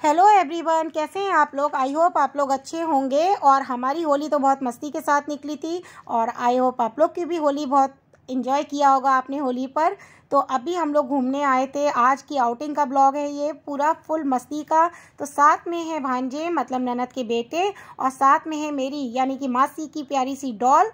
Hello everyone, कैसे हैं आप लोग। आई होप आप लोग अच्छे होंगे। और हमारी होली तो बहुत मस्ती के साथ निकली थी और आई होप आप लोग की भी होली बहुत इन्जॉय किया होगा आपने होली पर। तो अभी हम लोग घूमने आए थे। आज की आउटिंग का ब्लॉग है ये, पूरा फुल मस्ती का। तो साथ में है भांजे मतलब ननद के बेटे, और साथ में है मेरी यानी कि मासी की प्यारी सी डॉल।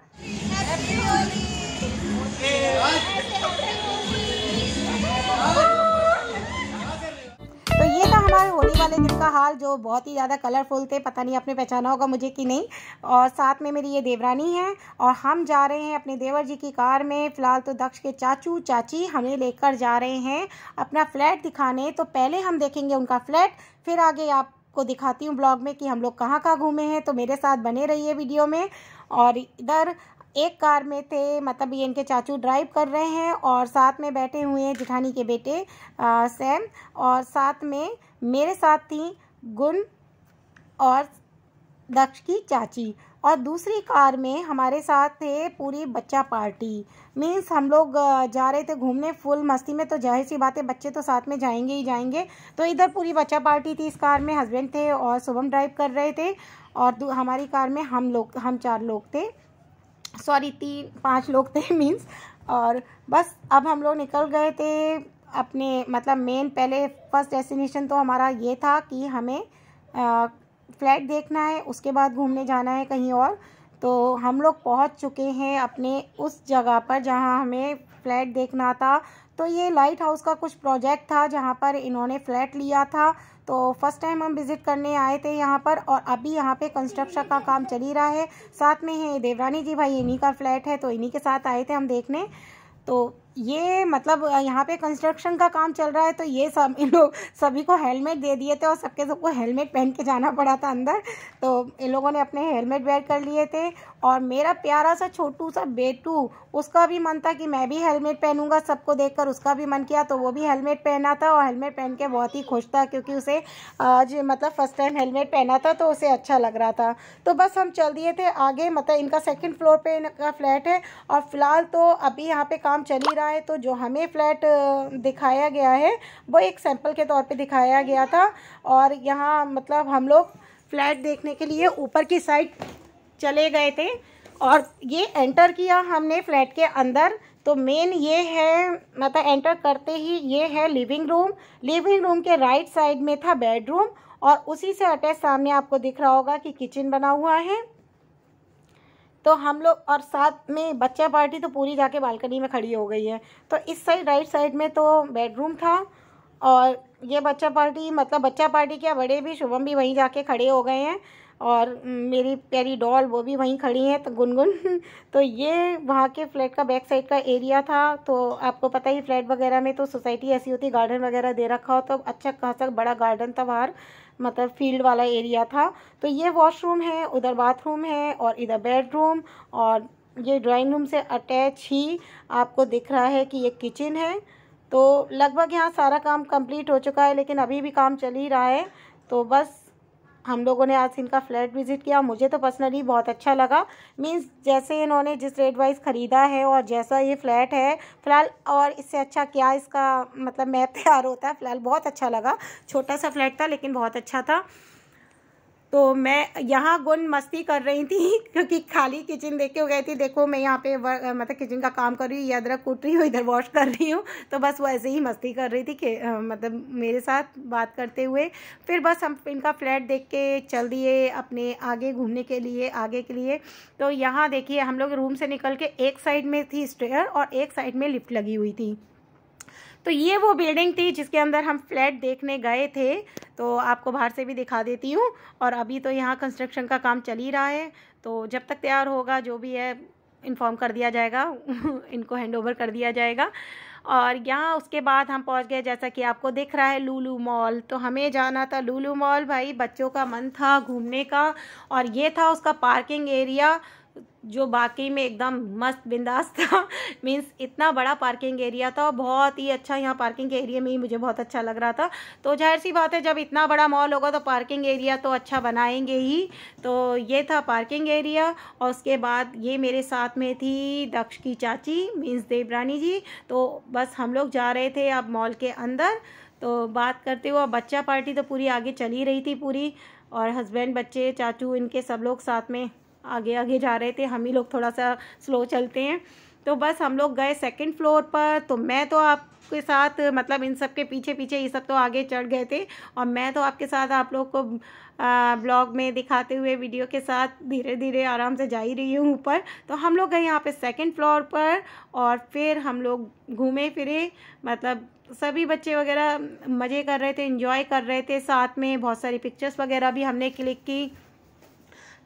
तो ये था हमारे होली वाले दिन का हाल, जो बहुत ही ज़्यादा कलरफुल थे। पता नहीं आपने पहचाना होगा मुझे कि नहीं। और साथ में मेरी ये देवरानी है और हम जा रहे हैं अपने देवर जी की कार में। फ़िलहाल तो दक्ष के चाचू चाची हमें लेकर जा रहे हैं अपना फ्लैट दिखाने। तो पहले हम देखेंगे उनका फ्लैट, फिर आगे आपको दिखाती हूँ ब्लॉग में कि हम लोग कहाँ कहाँ घूमे हैं। तो मेरे साथ बने रहिए वीडियो में। और इधर एक कार में थे, मतलब ये इनके चाचू ड्राइव कर रहे हैं और साथ में बैठे हुए हैं जिठानी के बेटे सैम, और साथ में मेरे साथ थी गुण और दक्ष की चाची। और दूसरी कार में हमारे साथ थे पूरी बच्चा पार्टी। मीन्स हम लोग जा रहे थे घूमने फुल मस्ती में। तो जाहिर सी बात है बच्चे तो साथ में जाएंगे ही जाएंगे। तो इधर पूरी बच्चा पार्टी थी। इस कार में हस्बैंड थे और शुभम ड्राइव कर रहे थे, और हमारी कार में हम 4 लोग थे, सॉरी 5 लोग थे मीन्स। और बस अब हम लोग निकल गए थे अपने मतलब मेन। पहले फर्स्ट डेस्टिनेशन तो हमारा ये था कि हमें फ्लैट देखना है, उसके बाद घूमने जाना है कहीं और। तो हम लोग पहुंच चुके हैं अपने उस जगह पर जहां हमें फ्लैट देखना था। तो ये लाइट हाउस का कुछ प्रोजेक्ट था जहां पर इन्होंने फ्लैट लिया था। तो फर्स्ट टाइम हम विज़िट करने आए थे यहाँ पर, और अभी यहाँ पे कंस्ट्रक्शन का काम चल ही रहा है। साथ में है देवरानी जी, भाई इन्हीं का फ्लैट है, तो इन्हीं के साथ आए थे हम देखने। तो ये मतलब यहाँ पे कंस्ट्रक्शन का काम चल रहा है, तो ये सब इन लोग सभी को हेलमेट दे दिए थे और सबको हेलमेट पहन के जाना पड़ा था अंदर। तो इन लोगों ने अपने हेलमेट वेयर कर लिए थे। और मेरा प्यारा सा छोटू सा बेटू, उसका भी मन था कि मैं भी हेलमेट पहनूंगा। सबको देखकर उसका भी मन किया, तो वो भी हेलमेट पहना था और हेलमेट पहन के बहुत ही खुश था, क्योंकि उसे आज मतलब फर्स्ट टाइम हेलमेट पहना था तो उसे अच्छा लग रहा था। तो बस हम चल दिए थे आगे। मतलब इनका 2nd फ्लोर पे इनका फ्लैट है, और फिलहाल तो अभी यहाँ पे काम चल ही रहा है। तो जो हमें फ्लैट दिखाया गया है वो एक सैंपल के तौर पे दिखाया गया था। और यहाँ मतलब हम लोग फ्लैट देखने के लिए ऊपर की साइड चले गए थे, और ये एंटर किया हमने फ्लैट के अंदर। तो मेन ये है, मतलब एंटर करते ही ये है लिविंग रूम। लिविंग रूम के राइट साइड में था बेडरूम, और उसी से अटैच सामने आपको दिख रहा होगा कि किचन बना हुआ है। तो हम लोग और साथ में बच्चा पार्टी तो पूरी जाके बालकनी में खड़ी हो गई है। तो इस साइड राइट साइड में तो बेडरूम था, और ये बच्चा पार्टी मतलब बच्चा पार्टी क्या, बड़े भी शुभम भी वहीं जाके खड़े हो गए हैं, और मेरी प्यारी डॉल वो भी वहीं खड़ी हैं, तो गुनगुन तो ये वहाँ के फ्लैट का बैक साइड का एरिया था। तो आपको पता ही फ्लैट वगैरह में तो सोसाइटी ऐसी होती है, गार्डन वगैरह दे रखा हो, तो अच्छा खासा बड़ा गार्डन था बाहर, मतलब फील्ड वाला एरिया था। तो ये वॉशरूम है, उधर बाथरूम है, और इधर बेडरूम, और ये ड्राइंग रूम से अटैच ही आपको दिख रहा है कि ये किचन है। तो लगभग यहाँ सारा काम कंप्लीट हो चुका है, लेकिन अभी भी काम चल ही रहा है। तो बस हम लोगों ने आज इनका फ्लैट विज़िट किया। मुझे तो पर्सनली बहुत अच्छा लगा। मीन्स जैसे इन्होंने जिस रेट वाइज ख़रीदा है और जैसा ये फ्लैट है फ़िलहाल, और इससे अच्छा क्या इसका मतलब मैप तैयार होता है। फ़िलहाल बहुत अच्छा लगा। छोटा सा फ्लैट था लेकिन बहुत अच्छा था। तो मैं यहाँ गुण मस्ती कर रही थी क्योंकि खाली किचन देख के हो गई थी। देखो मैं यहाँ पे मतलब किचन का काम कर रही हूँ, ये अदरक कूट रही हूँ, इधर वॉश कर रही हूँ। तो बस वो ऐसे ही मस्ती कर रही थी कि मतलब मेरे साथ बात करते हुए। फिर बस हम इनका फ्लैट देख के चल दिए अपने आगे घूमने के लिए, आगे के लिए। तो यहाँ देखिए हम लोग रूम से निकल के एक साइड में थी स्टेयर और एक साइड में लिफ्ट लगी हुई थी। तो ये वो बिल्डिंग थी जिसके अंदर हम फ्लैट देखने गए थे। तो आपको बाहर से भी दिखा देती हूँ। और अभी तो यहाँ कंस्ट्रक्शन का काम चल ही रहा है, तो जब तक तैयार होगा जो भी है इन्फॉर्म कर दिया जाएगा इनको हैंड ओवर कर दिया जाएगा। और यहाँ उसके बाद हम पहुँच गए, जैसा कि आपको दिख रहा है, लुलु मॉल। तो हमें जाना था लुलु मॉल। भाई बच्चों का मन था घूमने का, और ये था उसका पार्किंग एरिया जो बाकी में एकदम मस्त बिंदास था। मीन्स इतना बड़ा पार्किंग एरिया था, बहुत ही अच्छा। यहाँ पार्किंग एरिया में ही मुझे बहुत अच्छा लग रहा था। तो जाहिर सी बात है जब इतना बड़ा मॉल होगा तो पार्किंग एरिया तो अच्छा बनाएंगे ही। तो ये था पार्किंग एरिया। और उसके बाद ये मेरे साथ में थी दक्ष की चाची मीन्स देवरानी जी। तो बस हम लोग जा रहे थे अब मॉल के अंदर। तो बात करते हुए बच्चा पार्टी तो पूरी आगे चली रही थी पूरी, और हस्बैंड, बच्चे, चाचू, इनके सब लोग साथ में आगे आगे जा रहे थे, हम ही लोग थोड़ा सा स्लो चलते हैं। तो बस हम लोग गए सेकंड फ्लोर पर। तो मैं तो आपके साथ मतलब इन सब के पीछे पीछे, ये सब तो आगे चढ़ गए थे, और मैं तो आपके साथ आप लोग को ब्लॉग में दिखाते हुए वीडियो के साथ धीरे धीरे आराम से जा ही रही हूँ ऊपर। तो हम लोग गए यहाँ पे सेकंड फ्लोर पर, और फिर हम लोग घूमे फिरे, मतलब सभी बच्चे वगैरह मज़े कर रहे थे, एंजॉय कर रहे थे साथ में। बहुत सारी पिक्चर्स वगैरह भी हमने क्लिक की।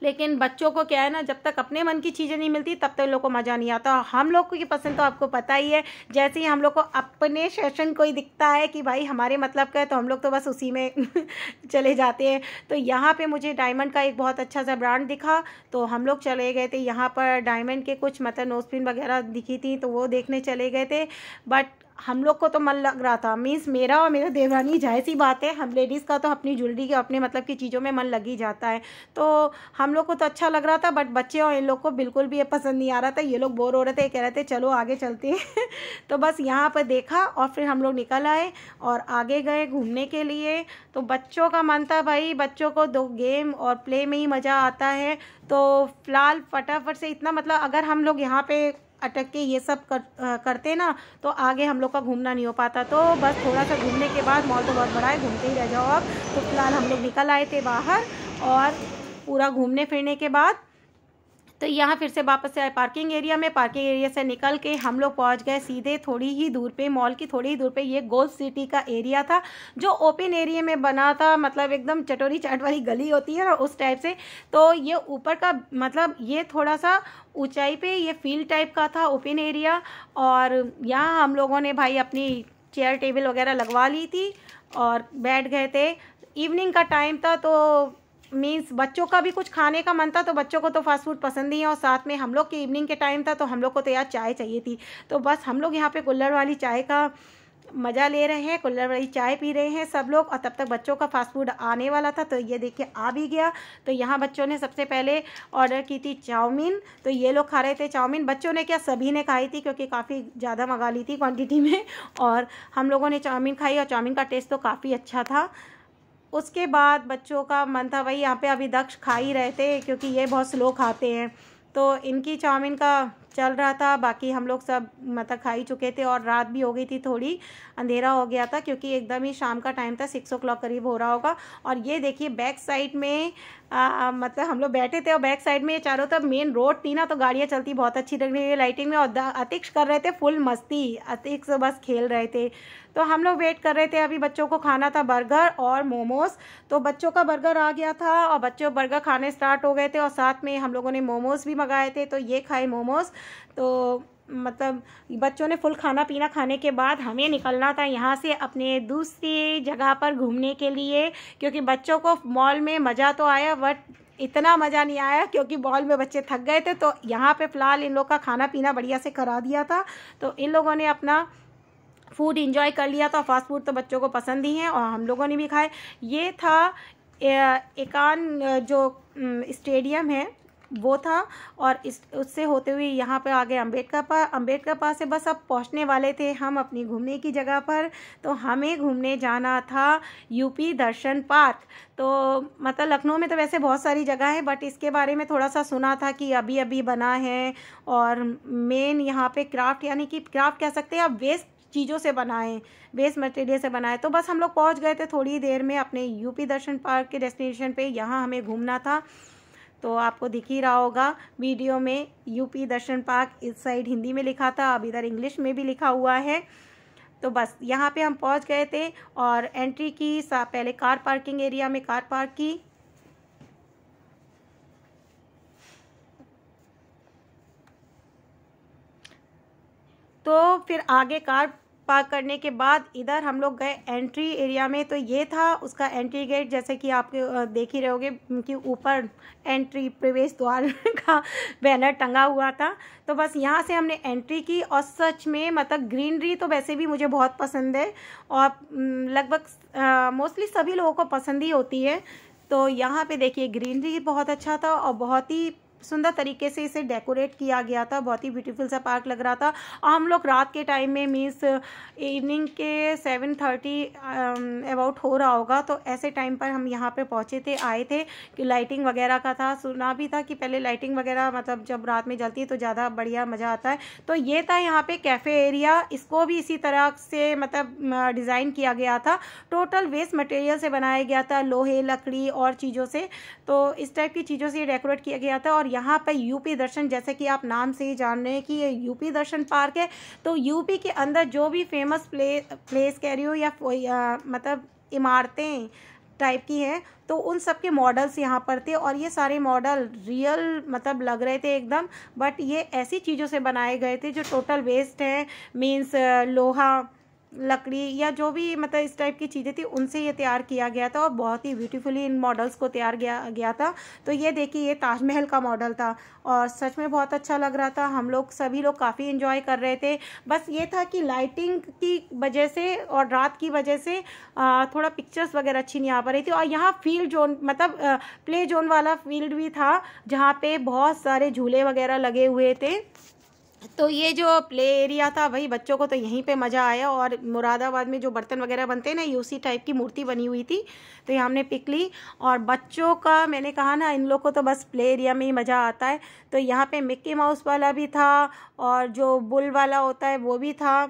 लेकिन बच्चों को क्या है ना, जब तक अपने मन की चीज़ें नहीं मिलती तब तक लोग को मज़ा नहीं आता। हम लोग को ये पसंद तो आपको पता ही है, जैसे ही हम लोग को अपने सेशन कोई दिखता है कि भाई हमारे मतलब का है, तो हम लोग तो बस उसी में चले जाते हैं। तो यहाँ पे मुझे डायमंड का एक बहुत अच्छा सा ब्रांड दिखा, तो हम लोग चले गए थे यहाँ पर। डायमंड के कुछ मतलब नोजपिन वगैरह दिखी थी, तो वो देखने चले गए थे। बट हम लोग को तो मन लग रहा था, मीन्स मेरा और मेरा देवरानी, जाहिर सी बात है हम लेडीज़ का तो अपनी ज्वेलरी के अपने मतलब की चीज़ों में मन लग ही जाता है। तो हम लोग को तो अच्छा लग रहा था, बट बच्चे और इन लोग को बिल्कुल भी ये पसंद नहीं आ रहा था। ये लोग बोर हो रहे थे, कह रहे थे चलो आगे चलते हैं। तो बस यहाँ पर देखा और फिर हम लोग निकल आए और आगे गए घूमने के लिए। तो बच्चों का मन था भाई, बच्चों को दो गेम और प्ले में ही मज़ा आता है। तो फिलहाल फटाफट से इतना, मतलब अगर हम लोग यहाँ पे अटक के ये सब करते ना, तो आगे हम लोग का घूमना नहीं हो पाता। तो बस थोड़ा सा घूमने के बाद, मॉल तो बहुत बड़ा है, घूमते ही रह जाओ आप। तो फिलहाल हम लोग निकल आए थे बाहर, और पूरा घूमने फिरने के बाद तो यहाँ फिर से वापस से आए पार्किंग एरिया में। पार्किंग एरिया से निकल के हम लोग पहुँच गए सीधे थोड़ी ही दूर पे, मॉल की थोड़ी ही दूर पे ये गोल्ड सिटी का एरिया था, जो ओपन एरिया में बना था, मतलब एकदम चटोरी चाट वाली गली होती है ना, उस टाइप से। तो ये ऊपर का मतलब ये थोड़ा सा ऊंचाई पे ये फील्ड टाइप का था, ओपन एरिया। और यहाँ हम लोगों ने भाई अपनी चेयर टेबल वगैरह लगवा ली थी और बैठ गए थे। इवनिंग का टाइम था, तो मीन्स बच्चों का भी कुछ खाने का मन था, तो बच्चों को तो फास्ट फूड पसंद ही है, और साथ में हम लोग के इवनिंग के टाइम था, तो हम लोग को तो यार चाय चाहिए थी। तो बस हम लोग यहाँ पे कुल्हड़ वाली चाय का मज़ा ले रहे हैं, कुल्हड़ वाली चाय पी रहे हैं सब लोग। और तब तक बच्चों का फास्ट फूड आने वाला था, तो ये देखिए आ भी गया। तो यहाँ बच्चों ने सबसे पहले ऑर्डर की थी चाउमीन, तो ये लोग खा रहे थे चाउमीन। बच्चों ने क्या, सभी ने खाई थी, क्योंकि काफ़ी ज़्यादा मंगा ली थी क्वान्टिटी में। और हम लोगों ने चाउमीन खाई, और चाउमीन का टेस्ट तो काफ़ी अच्छा था। उसके बाद बच्चों का मन था भाई, यहाँ पे अभी दक्ष खा ही रहे थे, क्योंकि ये बहुत स्लो खाते हैं, तो इनकी चाउमीन का चल रहा था। बाकी हम लोग सब मतलब खा ही चुके थे, और रात भी हो गई थी, थोड़ी अंधेरा हो गया था, क्योंकि एकदम ही शाम का टाइम था, 6 o'clock करीब हो रहा होगा। और ये देखिए बैक साइड में मतलब हम लोग बैठे थे, और बैक साइड में चारों तरफ मेन रोड थी ना, तो गाड़ियाँ चलती बहुत अच्छी लग रही है लाइटिंग में। और अतिक्ष कर रहे थे फुल मस्ती, अतिक्ष बस खेल रहे थे। तो हम लोग वेट कर रहे थे। अभी बच्चों को खाना था बर्गर और मोमोज, तो बच्चों का बर्गर आ गया था, और बच्चों बर्गर खाने स्टार्ट हो गए थे, और साथ में हम लोगों ने मोमोज भी मंगाए थे, तो ये खाए मोमोज। तो मतलब बच्चों ने फुल खाना पीना खाने के बाद हमें निकलना था यहाँ से अपने दूसरी जगह पर घूमने के लिए, क्योंकि बच्चों को मॉल में मज़ा तो आया, बट इतना मज़ा नहीं आया, क्योंकि मॉल में बच्चे थक गए थे। तो यहाँ पे फ़िलहाल इन लोग का खाना पीना बढ़िया से करा दिया था, तो इन लोगों ने अपना फूड इंजॉय कर लिया था। फास्ट फूड तो बच्चों को पसंद ही है, और हम लोगों ने भी खाए। ये था एकान जो स्टेडियम है वो था, और उससे होते हुए यहाँ पे आ गए अम्बेडकर पास से बस अब पहुँचने वाले थे हम अपनी घूमने की जगह पर। तो हमें घूमने जाना था यूपी दर्शन पार्क। तो मतलब लखनऊ में तो वैसे बहुत सारी जगह है, बट इसके बारे में थोड़ा सा सुना था कि अभी अभी बना है, और मेन यहाँ पे क्राफ्ट, यानी कि क्राफ्ट कह सकते हैं आप, वेस्ट चीज़ों से बनाए, वेस्ट मटेरियल से बनाए। तो बस हम लोग पहुँच गए थे थोड़ी देर में अपने यूपी दर्शन पार्क के डेस्टिनेशन पे। यहाँ हमें घूमना था, तो आपको दिख ही रहा होगा वीडियो में, यूपी दर्शन पार्क इस साइड हिंदी में लिखा था, अब इधर इंग्लिश में भी लिखा हुआ है। तो बस यहाँ पे हम पहुँच गए थे, और एंट्री की पहले कार पार्किंग एरिया में कार पार्क की। तो फिर आगे कार पार्क करने के बाद इधर हम लोग गए एंट्री एरिया में। तो ये था उसका एंट्री गेट, जैसे कि आप देख ही रहे होगे कि ऊपर एंट्री प्रवेश द्वार का बैनर टंगा हुआ था। तो बस यहाँ से हमने एंट्री की, और सच में मतलब ग्रीनरी तो वैसे भी मुझे बहुत पसंद है, और लगभग मोस्टली सभी लोगों को पसंद ही होती है। तो यहाँ पे देखिए ग्रीनरी बहुत अच्छा था, और बहुत ही सुंदर तरीके से इसे डेकोरेट किया गया था। बहुत ही ब्यूटीफुल सा पार्क लग रहा था। और हम लोग रात के टाइम में मीन्स इवनिंग के 7:30 अबाउट हो रहा होगा, तो ऐसे टाइम पर हम यहाँ पे पहुँचे थे, आए थे कि लाइटिंग वगैरह का था। सुना भी था कि पहले लाइटिंग वगैरह मतलब जब रात में जलती है तो ज़्यादा बढ़िया मज़ा आता है। तो ये था यहाँ पे कैफ़े एरिया। इसको भी इसी तरह से मतलब डिज़ाइन किया गया था। टोटल वेस्ट मटेरियल से बनाया गया था, लोहे, लकड़ी और चीज़ों से। तो इस टाइप की चीज़ों से डेकोरेट किया गया था। और यहाँ पर यूपी दर्शन, जैसे कि आप नाम से ही जान रहे हैं कि ये यूपी दर्शन पार्क है। तो यूपी के अंदर जो भी फेमस प्लेस कह रही हो या मतलब इमारतें टाइप की हैं, तो उन सब के मॉडल्स यहाँ पर थे। और ये सारे मॉडल रियल मतलब लग रहे थे एकदम, बट ये ऐसी चीज़ों से बनाए गए थे जो टोटल वेस्ट है, मीन्स लोहा, लकड़ी या जो भी मतलब इस टाइप की चीज़ें थी, उनसे ये तैयार किया गया था। और बहुत ही ब्यूटीफुली इन मॉडल्स को तैयार गया था। तो ये देखिए, ये ताजमहल का मॉडल था और सच में बहुत अच्छा लग रहा था। हम लोग सभी लोग काफ़ी एंजॉय कर रहे थे। बस ये था कि लाइटिंग की वजह से और रात की वजह से थोड़ा पिक्चर्स वगैरह अच्छी नहीं आ पा रही थी। और यहाँ फील्ड जोन मतलब प्ले जोन वाला फील्ड भी था, जहाँ पे बहुत सारे झूले वगैरह लगे हुए थे। तो ये जो प्ले एरिया था भाई, बच्चों को तो यहीं पे मज़ा आया। और मुरादाबाद में जो बर्तन वगैरह बनते हैं ना, ये उसी टाइप की मूर्ति बनी हुई थी, तो ये हमने पिक ली। और बच्चों का मैंने कहा ना, इन लोग को तो बस प्ले एरिया में ही मज़ा आता है। तो यहाँ पे मिक्की माउस वाला भी था और जो बुल वाला होता है वो भी था।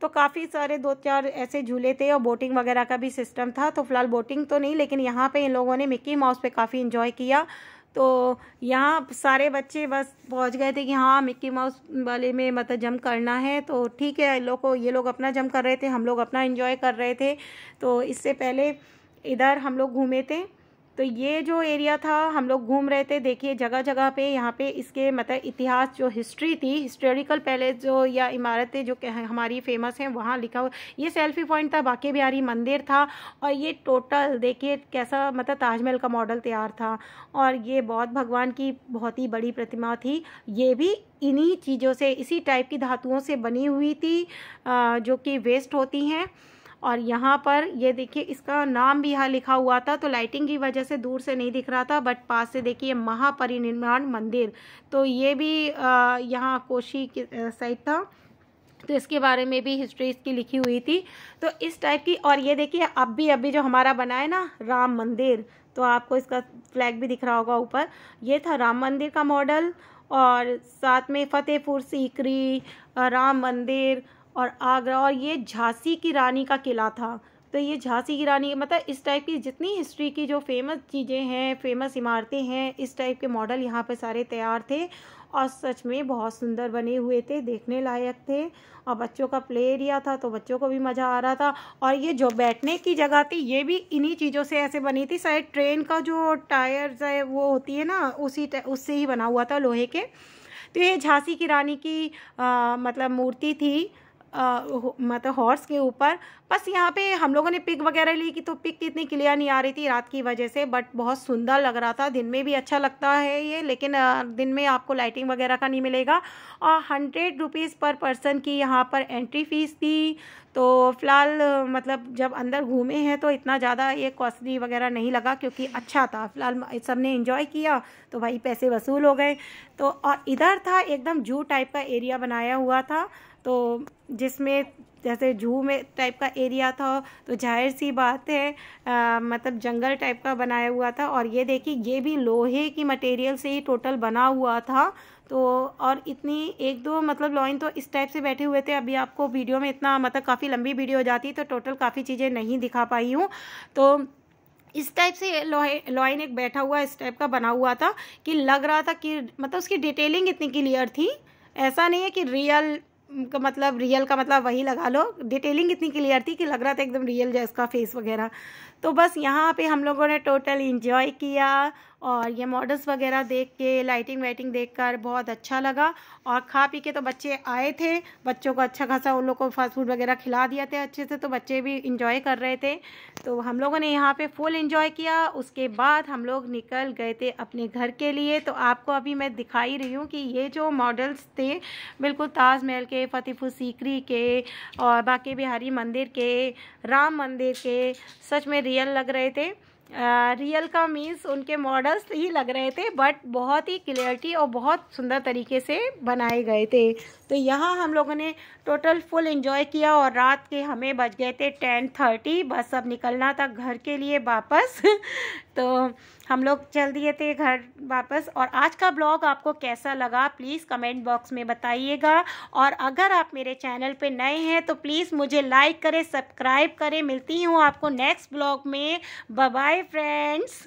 तो काफ़ी सारे 2-4 ऐसे झूले थे और बोटिंग वगैरह का भी सिस्टम था। तो फिलहाल बोटिंग तो नहीं, लेकिन यहाँ पे इन लोगों ने मिक्की माउस पे काफ़ी इन्जॉय किया। तो यहाँ सारे बच्चे बस पहुँच गए थे कि हाँ मिक्की माउस वाले में मतलब जंप करना है। तो ठीक है, ये लोग अपना जंप कर रहे थे, हम लोग अपना एंजॉय कर रहे थे। तो इससे पहले इधर हम लोग घूमे थे। तो ये जो एरिया था हम लोग घूम रहे थे। देखिए जगह जगह पे यहाँ पे इसके मतलब इतिहास, जो हिस्ट्री थी, हिस्टोरिकल पैलेस जो या इमारतें जो हमारी फेमस हैं, वहाँ लिखा हुआ। ये सेल्फी पॉइंट था, बांके बिहारी मंदिर था। और ये टोटल देखिए कैसा मतलब ताजमहल का मॉडल तैयार था। और ये बौद्ध भगवान की बहुत ही बड़ी प्रतिमा थी। ये भी इन्हीं चीज़ों से, इसी टाइप की धातुओं से बनी हुई थी जो कि वेस्ट होती हैं। और यहाँ पर ये देखिए इसका नाम भी यहाँ लिखा हुआ था। तो लाइटिंग की वजह से दूर से नहीं दिख रहा था, बट पास से देखिए महापरिनिर्वाण मंदिर। तो ये भी यहाँ कोशी के साइड था। तो इसके बारे में भी हिस्ट्री इसकी लिखी हुई थी। तो इस टाइप की। और ये देखिए अभी जो हमारा बना है ना राम मंदिर, तो आपको इसका फ्लैग भी दिख रहा होगा ऊपर। ये था राम मंदिर का मॉडल। और साथ में फतेहपुर सीकरी, राम मंदिर और आगरा। और ये झांसी की रानी का किला था। तो ये झांसी की रानी मतलब इस टाइप की जितनी हिस्ट्री की जो फेमस चीज़ें हैं, फेमस इमारतें हैं, इस टाइप के मॉडल यहाँ पे सारे तैयार थे। और सच में बहुत सुंदर बने हुए थे, देखने लायक थे। और बच्चों का प्ले एरिया था, तो बच्चों को भी मज़ा आ रहा था। और ये जो बैठने की जगह थी, ये भी इन्हीं चीज़ों से ऐसे बनी थी। शायद ट्रेन का जो टायर्स है वो होती है ना, उससे ही बना हुआ था, लोहे के। तो ये झांसी की रानी की मतलब मूर्ति थी मतलब हॉर्स के ऊपर। बस यहाँ पे हम लोगों ने पिक वगैरह ली कि तो पिक इतनी क्लियर नहीं आ रही थी रात की वजह से, बट बहुत सुंदर लग रहा था। दिन में भी अच्छा लगता है ये, लेकिन दिन में आपको लाइटिंग वगैरह का नहीं मिलेगा। और 100 रुपीज़ पर पर्सन की यहाँ पर एंट्री फ़ीस थी। तो फ़िलहाल मतलब जब अंदर घूमे हैं तो इतना ज़्यादा ये कॉस्टली वगैरह नहीं लगा, क्योंकि अच्छा था। फ़िलहाल सब ने एंजॉय किया तो भाई पैसे वसूल हो गए। तो और इधर था एकदम जू टाइप का एरिया बनाया हुआ था, तो जिसमें जैसे जू में टाइप का एरिया था, तो जाहिर सी बात है मतलब जंगल टाइप का बनाया हुआ था। और ये देखिए ये भी लोहे की मटेरियल से ही टोटल बना हुआ था। तो और इतनी 1-2 मतलब लाइन तो इस टाइप से बैठे हुए थे। अभी आपको वीडियो में इतना मतलब काफ़ी लंबी वीडियो हो जाती, तो टोटल काफ़ी चीज़ें नहीं दिखा पाई हूँ। तो इस टाइप से लॉइन एक बैठा हुआ इस टाइप का बना हुआ था कि लग रहा था कि मतलब उसकी डिटेलिंग इतनी क्लियर थी। ऐसा नहीं है कि रियल का मतलब वही लगा लो, डिटेलिंग इतनी क्लियर थी कि लग रहा था एकदम रियल जैसा फेस वगैरह। तो बस यहाँ पे हम लोगों ने टोटल एंजॉय किया। और ये मॉडल्स वगैरह देख के, लाइटिंग वाइटिंग देखकर बहुत अच्छा लगा। और खा पी के तो बच्चे आए थे, बच्चों को अच्छा खासा उन लोग को फास्ट फूड वगैरह खिला दिया थे अच्छे से, तो बच्चे भी इंजॉय कर रहे थे। तो हम लोगों ने यहाँ पे फुल इंजॉय किया। उसके बाद हम लोग निकल गए थे अपने घर के लिए। तो आपको अभी मैं दिखाई रही हूँ कि ये जो मॉडल्स थे बिल्कुल ताजमहल के, फतेहपुर सीकरी के और बांके बिहारी मंदिर के, राम मंदिर के, सच में रियल लग रहे थे। रियल का मीन्स उनके मॉडल्स ही लग रहे थे, बट बहुत ही क्लियरिटी और बहुत सुंदर तरीके से बनाए गए थे। तो यहाँ हम लोगों ने टोटल फुल एंजॉय किया और रात के हमें बज गए थे 10:30, बस अब निकलना था घर के लिए वापस। तो हम लोग चल दिए थे घर वापस। और आज का ब्लॉग आपको कैसा लगा प्लीज़ कमेंट बॉक्स में बताइएगा। और अगर आप मेरे चैनल पे नए हैं तो प्लीज़ मुझे लाइक करें, सब्सक्राइब करें। मिलती हूँ आपको नेक्स्ट ब्लॉग में। Bye bye friends.